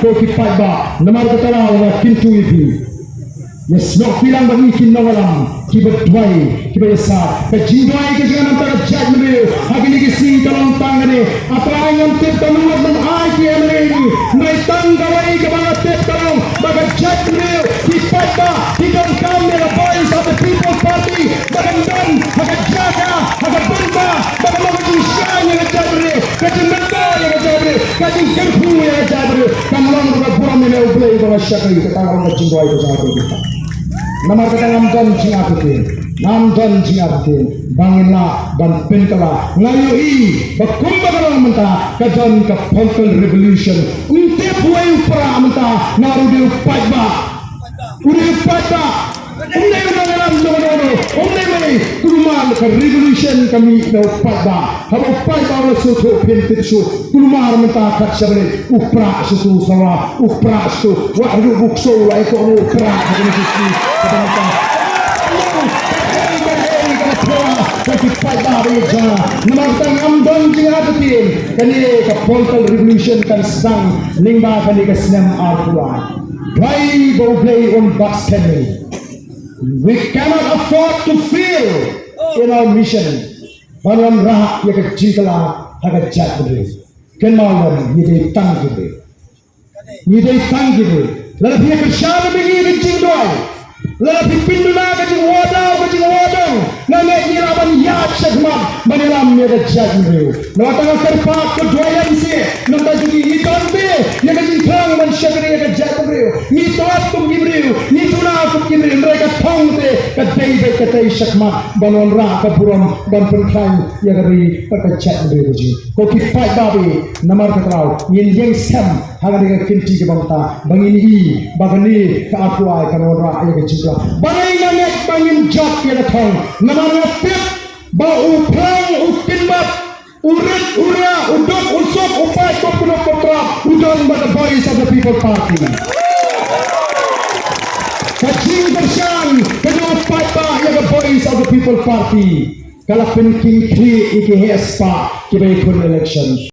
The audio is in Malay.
ko kipai ba namar katala wa kintu ibi yes no bilang bagi kinna walam kibat dwai kibat sa ka jindwai ke jangan antara jaj mele agini ki sing talang tangane apa yang tip talang man ai ki emeni nai tanggawai ke bang tip talang baga jaj mele kipai ba hidang kam mele voice of the people party bagan dan baga jaga baga bamba baga maju syanya ke jaj mele ka jindaka yang jaj mele ka jingkerpu yang jaj mele kamlang baga buram mele ublai baga syakri ka talang ka jindwai ke jangan kita namar kata namdan jingatin bangina dan pentala ngayoi bakumba kalang menta kadan ka Pontal Revolution unte buai upra menta narude upaiba unde unalam unde mai kulumar ka revolution kami na upaiba hab upaiba rasul to pentit su kulumar menta katsabale upra su sawa upra su wahdu bukso wa ko upra kami su kata Kaki pada beja, namatang amdon jingatin kani ka Pontal Revolution kan sedang lingba kani ka senam artua. Why go play on box Henry? We cannot afford to fail in our mission. Balam rah ya ka jingkala haga jatri. Kenmalam yede tanggibe. Lalu dia kerjaan begini jingdoi. Lalu pinduna kecing wadang, nama iraban yat segmat, manilam dia kejadian. Nama tengah terpak keduayan si, nama jadi ikan be, yang kecing terang mensyakri yang kejadian. Ni tuat kum gibriu, ni tuna kum gibriu, mereka thong te, kedai segmat, banon rah keburam dan perkain yang kari perkejadian beruji. Koki pai babi, nama keterau, yang sem, haga dengan kinti kebangta, bangini, bagani, keakuai kanon rah yang kecing. Bangai nanek bangin jat kira thong namanya pip ba uplang upinbat urit ura udok usok upai kopuno kotra udon by the voice of the people party kacing bersang kedua paipa yang the voice of the people party kalau penking kri iki hespa kibai kun election